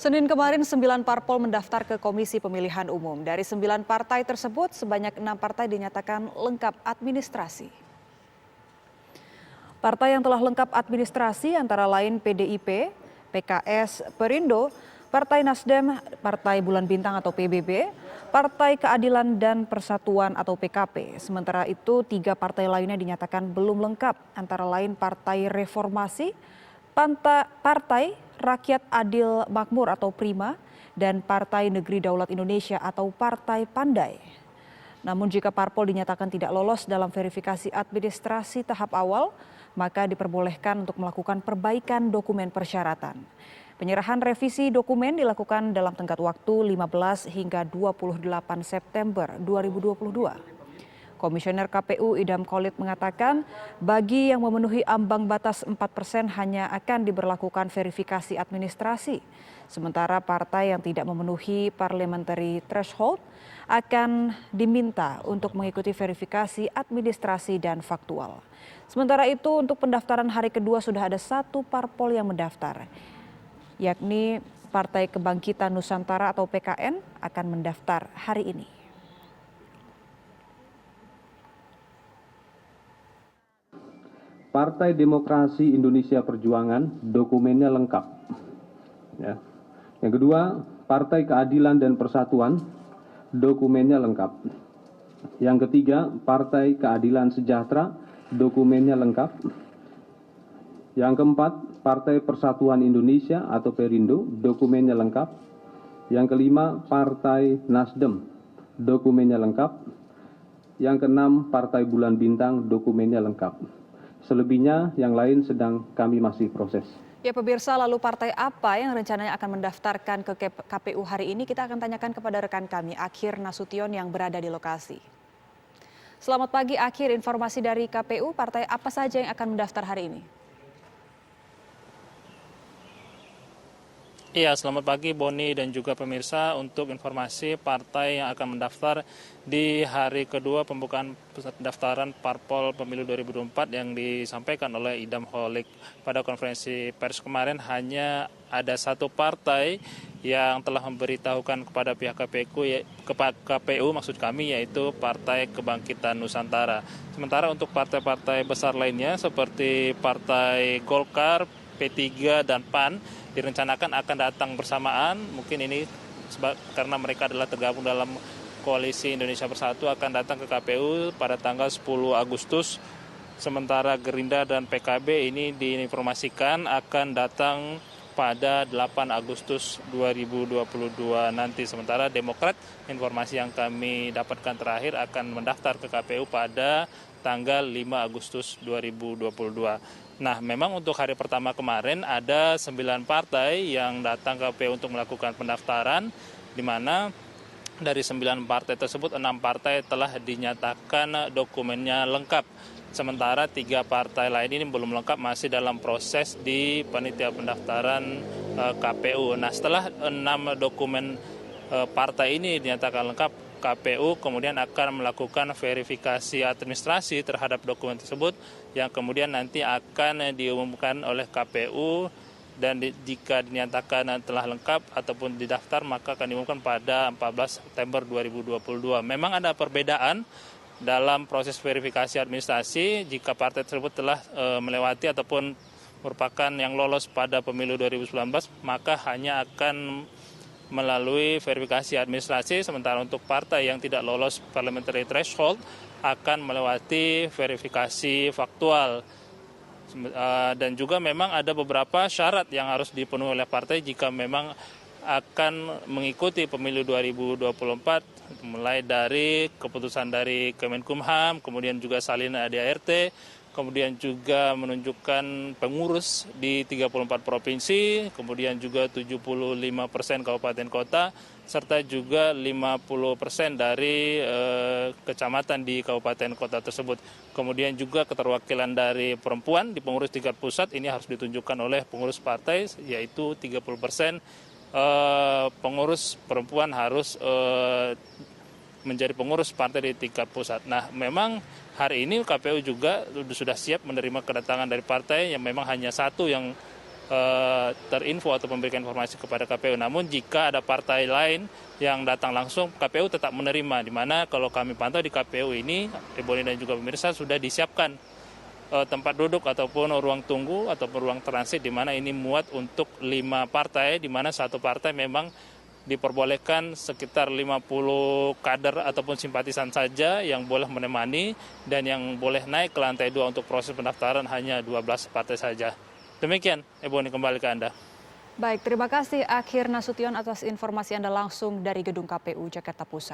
Senin kemarin 9 parpol mendaftar ke Komisi Pemilihan Umum. Dari 9 partai tersebut, sebanyak 6 partai dinyatakan lengkap administrasi. Partai yang telah lengkap administrasi antara lain PDIP, PKS, Perindo, Partai Nasdem, Partai Bulan Bintang atau PBB, Partai Keadilan dan Persatuan atau PKP. Sementara itu, 3 partai lainnya dinyatakan belum lengkap, antara lain Partai Reformasi, Partai Rakyat Adil Makmur atau Prima, dan Partai Negeri Daulat Indonesia atau Partai Pandai. Namun jika parpol dinyatakan tidak lolos dalam verifikasi administrasi tahap awal, maka diperbolehkan untuk melakukan perbaikan dokumen persyaratan. Penyerahan revisi dokumen dilakukan dalam tenggat waktu 15 hingga 28 September 2022. Komisioner KPU Idam Khalid mengatakan bagi yang memenuhi ambang batas 4% hanya akan diberlakukan verifikasi administrasi. Sementara partai yang tidak memenuhi parliamentary threshold akan diminta untuk mengikuti verifikasi administrasi dan faktual. Sementara itu untuk pendaftaran hari kedua sudah ada 1 parpol yang mendaftar, yakni Partai Kebangkitan Nusantara atau PKN akan mendaftar hari ini. Partai Demokrasi Indonesia Perjuangan dokumennya lengkap. Ya. Yang kedua, Partai Keadilan dan Persatuan dokumennya lengkap. Yang ketiga, Partai Keadilan Sejahtera dokumennya lengkap. Yang keempat, Partai Persatuan Indonesia atau Perindo dokumennya lengkap. Yang kelima, Partai Nasdem dokumennya lengkap. Yang keenam, Partai Bulan Bintang dokumennya lengkap. Selebihnya yang lain sedang kami masih proses. Ya pemirsa, lalu partai apa yang rencananya akan mendaftarkan ke KPU hari ini? Kita akan tanyakan kepada rekan kami, Akhir Nasution yang berada di lokasi. Selamat pagi Akhir, informasi dari KPU, partai apa saja yang akan mendaftar hari ini? Iya, selamat pagi Boni dan juga pemirsa. Untuk informasi partai yang akan mendaftar di hari kedua pembukaan pendaftaran Parpol Pemilu 2024 yang disampaikan oleh Idam Khalid pada konferensi pers kemarin, hanya ada 1 partai yang telah memberitahukan kepada pihak KPU maksud kami, yaitu Partai Kebangkitan Nusantara. Sementara untuk partai-partai besar lainnya seperti Partai Golkar, P3 dan PAN direncanakan akan datang bersamaan. Mungkin ini karena mereka adalah tergabung dalam Koalisi Indonesia Bersatu, akan datang ke KPU pada tanggal 10 Agustus. Sementara Gerindra dan PKB ini diinformasikan akan datang pada 8 Agustus 2022 nanti. Sementara Demokrat, informasi yang kami dapatkan terakhir, akan mendaftar ke KPU pada tanggal 5 Agustus 2022. Nah, memang untuk hari pertama kemarin ada 9 partai yang datang ke KPU untuk melakukan pendaftaran, di mana dari 9 partai tersebut 6 partai telah dinyatakan dokumennya lengkap. Sementara 3 partai lain ini belum lengkap, masih dalam proses di panitia pendaftaran KPU. Nah, setelah 6 dokumen partai ini dinyatakan lengkap, KPU kemudian akan melakukan verifikasi administrasi terhadap dokumen tersebut yang kemudian nanti akan diumumkan oleh KPU, dan jika dinyatakan telah lengkap ataupun didaftar maka akan diumumkan pada 14 September 2022. Memang ada perbedaan dalam proses verifikasi administrasi. Jika partai tersebut telah melewati ataupun merupakan yang lolos pada pemilu 2019, maka hanya akan melalui verifikasi administrasi. Sementara untuk partai yang tidak lolos parliamentary threshold akan melewati verifikasi faktual. Dan juga memang ada beberapa syarat yang harus dipenuhi oleh partai jika memang akan mengikuti pemilu 2024, mulai dari keputusan dari Kemenkumham, kemudian juga salin ADART, kemudian juga menunjukkan pengurus di 34 provinsi, kemudian juga 75% kabupaten kota, serta juga 50% dari kecamatan di kabupaten kota tersebut. Kemudian juga keterwakilan dari perempuan di pengurus tingkat pusat ini harus ditunjukkan oleh pengurus partai, yaitu 30% pengurus perempuan harus menjadi pengurus partai di tingkat pusat. Nah, memang hari ini KPU juga sudah siap menerima kedatangan dari partai yang memang hanya 1 yang terinfo atau memberikan informasi kepada KPU. Namun jika ada partai lain yang datang langsung, KPU tetap menerima. Di mana kalau kami pantau di KPU ini, Ebony dan juga pemirsa sudah disiapkan tempat duduk ataupun ruang tunggu ataupun ruang transit di mana ini muat untuk 5 partai, di mana satu partai memang diperbolehkan sekitar 50 kader ataupun simpatisan saja yang boleh menemani, dan yang boleh naik ke lantai 2 untuk proses pendaftaran hanya 12 partai saja. Demikian, Ebony, kembali ke Anda. Baik, terima kasih Akhir Nasution atas informasi Anda langsung dari Gedung KPU Jakarta Pusat.